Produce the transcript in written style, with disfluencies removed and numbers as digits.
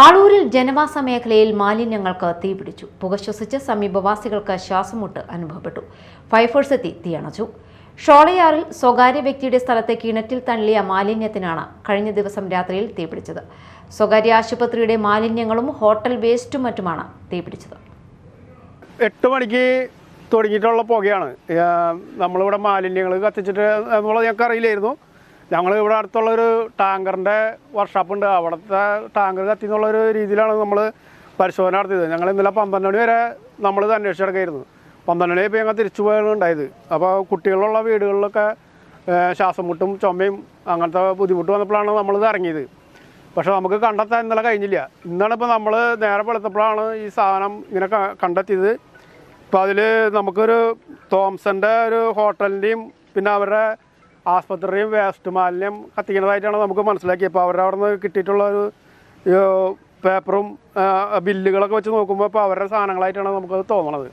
ആളൂരിൽ ജനവാസ മേഖലയിൽ മാലിന്യങ്ങൾക്ക് തീപിടിച്ചു. പുക ശ്വസിച്ച് സമീപവാസികൾക്ക് ശ്വാസമുട്ട് അനുഭവപ്പെട്ടു. ഫയർഫോഴ്സ് എത്തി തീയണച്ചു. ഷോളയാറിൽ സ്വകാര്യ വ്യക്തിയുടെ സ്ഥലത്ത് കിണറ്റിൽ തള്ളിയ മാലിന്യത്തിനാണ് കഴിഞ്ഞ ദിവസം രാത്രിയിൽ തീപിടിച്ചത്. സ്വകാര്യ ആശുപത്രിയുടെ മാലിന്യങ്ങളും ഹോട്ടൽ വേസ്റ്റും മറ്റുമാണ് തീപിടിച്ചത്. 8 മണിക്ക് തുടങ്ങിയിട്ടുള്ള പുകയാണ്. നമ്മളിവിടെ മാലിന്യങ്ങൾ കത്തിച്ചിട്ട് എന്നുള്ളത് ഞങ്ങൾക്ക് അറിയില്ലായിരുന്നു. ഞങ്ങൾ ഇവിടെ അടുത്തുള്ളൊരു ടാങ്കറിൻ്റെ വർക്ക്ഷോപ്പുണ്ട്, അവിടുത്തെ ടാങ്കർ കത്തി എന്നുള്ളൊരു രീതിയിലാണ് നമ്മൾ പരിശോധന നടത്തിയത്. ഞങ്ങൾ ഇന്നലെ 12 മണി വരെ നമ്മളിത് അന്വേഷിച്ചെടുക്കായിരുന്നു. 12 മണിയായപ്പോൾ ഞങ്ങൾ തിരിച്ചു പോയാലുണ്ടായത്. അപ്പോൾ കുട്ടികളുള്ള വീടുകളിലൊക്കെ ശ്വാസം മുട്ടും ചുമയും അങ്ങനത്തെ ബുദ്ധിമുട്ട് വന്നപ്പോഴാണ് നമ്മളിത് ഇറങ്ങിയത്. പക്ഷേ നമുക്ക് കണ്ടെത്താൻ ഇന്നലെ കഴിഞ്ഞില്ല. ഇന്നാണ് ഇപ്പോൾ നമ്മൾ നേരെ വെളുത്തപ്പോഴാണ് ഈ സാധനം ഇങ്ങനെ കണ്ടെത്തിയത്. ഇപ്പോൾ അതിൽ നമുക്കൊരു തോംസൻ്റെ ഒരു ഹോട്ടലിൻ്റെയും പിന്നെ അവരുടെ ആസ്പത്രിയും വേസ്റ്റ് മാലിന്യം കത്തിക്കുന്നതായിട്ടാണ് നമുക്ക് മനസ്സിലാക്കിയത്. ഇപ്പോൾ അവരുടെ അവിടെ നിന്ന് കിട്ടിയിട്ടുള്ള ഒരു പേപ്പറും ബില്ലുകളൊക്കെ വെച്ച് നോക്കുമ്പോൾ ഇപ്പോൾ അവരുടെ സാധനങ്ങളായിട്ടാണ് നമുക്കത് തോന്നണത്.